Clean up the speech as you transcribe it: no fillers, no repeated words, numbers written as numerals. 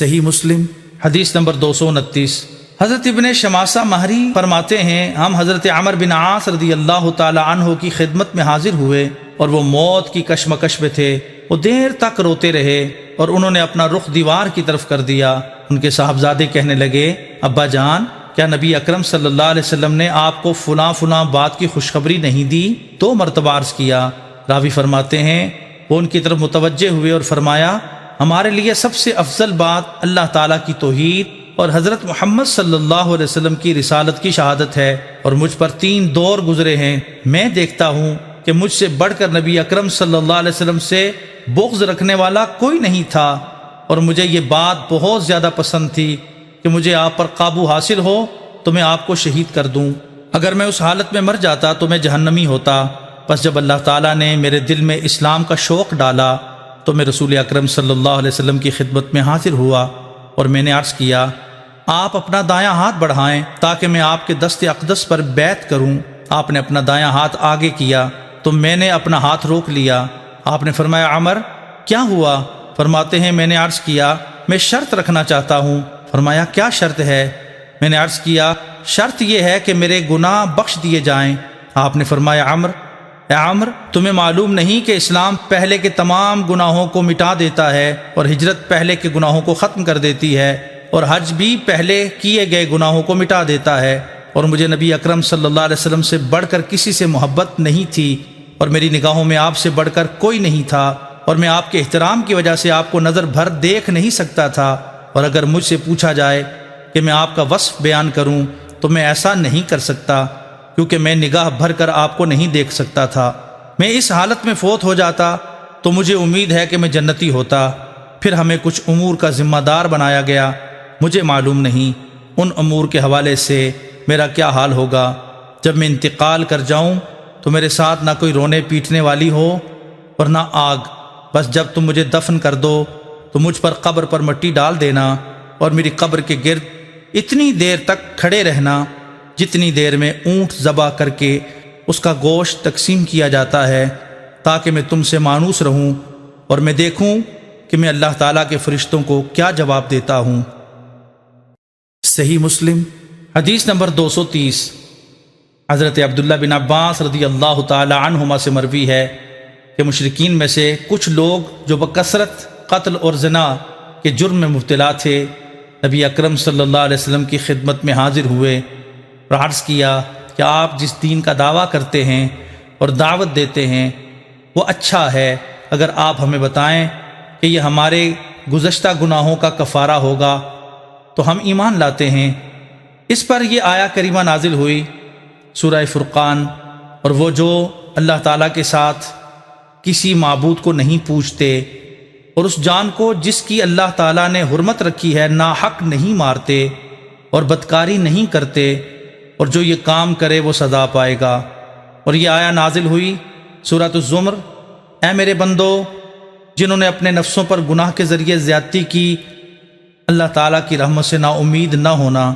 صحیح مسلم حدیث نمبر 229۔ حضرت ابن شماسہ مہری فرماتے ہیں ہم حضرت عمر بن عاص رضی اللہ تعالی عنہ کی خدمت میں حاضر ہوئے اور وہ موت کی کشمکش میں تھے۔ وہ دیر تک روتے رہے اور انہوں نے اپنا رخ دیوار کی طرف کر دیا۔ ان کے صاحبزادے کہنے لگے ابا جان کیا نبی اکرم صلی اللہ علیہ وسلم نے آپ کو فلاں فلاں بات کی خوشخبری نہیں دی؟ 2 مرتبہ عرض کیا۔ راوی فرماتے ہیں وہ ان کی طرف متوجہ ہوئے اور فرمایا ہمارے لیے سب سے افضل بات اللہ تعالیٰ کی توحید اور حضرت محمد صلی اللہ علیہ وسلم کی رسالت کی شہادت ہے، اور مجھ پر 3 دور گزرے ہیں۔ میں دیکھتا ہوں کہ مجھ سے بڑھ کر نبی اکرم صلی اللہ علیہ وسلم سے بغض رکھنے والا کوئی نہیں تھا، اور مجھے یہ بات بہت زیادہ پسند تھی کہ مجھے آپ پر قابو حاصل ہو تو میں آپ کو شہید کر دوں۔ اگر میں اس حالت میں مر جاتا تو میں جہنمی ہوتا۔ پس جب اللہ تعالیٰ نے میرے دل میں اسلام کا شوق ڈالا تو میں رسول اکرم صلی اللہ علیہ وسلم کی خدمت میں حاضر ہوا اور میں نے عرض کیا آپ اپنا دایاں ہاتھ بڑھائیں تاکہ میں آپ کے دست اقدس پر بیعت کروں۔ آپ نے اپنا دایاں ہاتھ آگے کیا تو میں نے اپنا ہاتھ روک لیا۔ آپ نے فرمایا عمر کیا ہوا؟ فرماتے ہیں میں نے عرض کیا میں شرط رکھنا چاہتا ہوں۔ فرمایا کیا شرط ہے؟ میں نے عرض کیا شرط یہ ہے کہ میرے گناہ بخش دیے جائیں۔ آپ نے فرمایا اے عمر تمہیں معلوم نہیں کہ اسلام پہلے کے تمام گناہوں کو مٹا دیتا ہے اور ہجرت پہلے کے گناہوں کو ختم کر دیتی ہے، اور حج بھی پہلے کیے گئے گناہوں کو مٹا دیتا ہے، اور مجھے نبی اکرم صلی اللہ علیہ وسلم سے بڑھ کر کسی سے محبت نہیں تھی، اور میری نگاہوں میں آپ سے بڑھ کر کوئی نہیں تھا، اور میں آپ کے احترام کی وجہ سے آپ کو نظر بھر دیکھ نہیں سکتا تھا، اور اگر مجھ سے پوچھا جائے کہ میں آپ کا وصف بیان کروں تو میں ایسا نہیں کر سکتا، کیونکہ میں نگاہ بھر کر آپ کو نہیں دیکھ سکتا تھا۔ میں اس حالت میں فوت ہو جاتا تو مجھے امید ہے کہ میں جنتی ہوتا۔ پھر ہمیں کچھ امور کا ذمہ دار بنایا گیا، مجھے معلوم نہیں ان امور کے حوالے سے میرا کیا حال ہوگا۔ جب میں انتقال کر جاؤں تو میرے ساتھ نہ کوئی رونے پیٹنے والی ہو اور نہ آگ، بس جب تم مجھے دفن کر دو تو مجھ پر قبر پر مٹی ڈال دینا اور میری قبر کے گرد اتنی دیر تک کھڑے رہنا جتنی دیر میں اونٹ ذبح کر کے اس کا گوشت تقسیم کیا جاتا ہے، تاکہ میں تم سے مانوس رہوں اور میں دیکھوں کہ میں اللہ تعالیٰ کے فرشتوں کو کیا جواب دیتا ہوں۔ صحیح مسلم حدیث نمبر 230۔ حضرت عبداللہ بن عباس رضی اللہ تعالی عنہما سے مروی ہے کہ مشرکین میں سے کچھ لوگ جو بکثرت قتل اور زنا کے جرم میں مبتلا تھے نبی اکرم صلی اللہ علیہ وسلم کی خدمت میں حاضر ہوئے اور عرض کیا کہ آپ جس دین کا دعویٰ کرتے ہیں اور دعوت دیتے ہیں وہ اچھا ہے، اگر آپ ہمیں بتائیں کہ یہ ہمارے گزشتہ گناہوں کا کفارہ ہوگا تو ہم ایمان لاتے ہیں۔ اس پر یہ آیا کریمہ نازل ہوئی سورہ فرقان، اور وہ جو اللہ تعالیٰ کے ساتھ کسی معبود کو نہیں پوجتے اور اس جان کو جس کی اللہ تعالیٰ نے حرمت رکھی ہے ناحق نہیں مارتے اور بدکاری نہیں کرتے، اور جو یہ کام کرے وہ سزا پائے گا۔ اور یہ آیا نازل ہوئی سورۃ الزمر، اے میرے بندو جنہوں نے اپنے نفسوں پر گناہ کے ذریعے زیادتی کی، اللہ تعالیٰ کی رحمت سے نا امید نہ ہونا۔